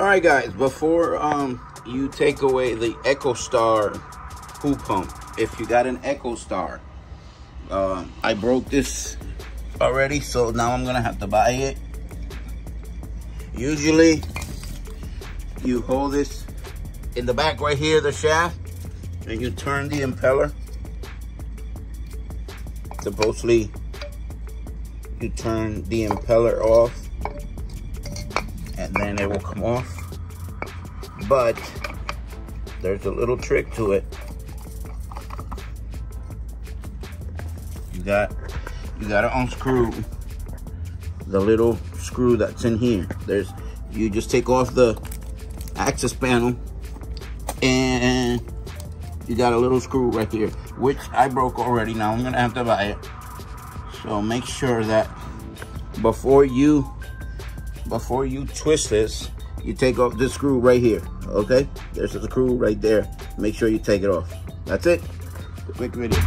All right, guys, before you take away the Ecostar pool pump, if you got an Ecostar, I broke this already, so now I'm gonna have to buy it. Usually you hold this in the back right here, the shaft, and you turn the impeller. Supposedly you turn the impeller off and then it will come off, but there's a little trick to it. You gotta unscrew the little screw that's in here. You just take off the access panel and you got a little screw right here, which I broke already. Now I'm gonna have to buy it. So make sure that before you twist this, you take off this screw right here, okay? There's a screw right there. Make sure you take it off. That's it. Quick video.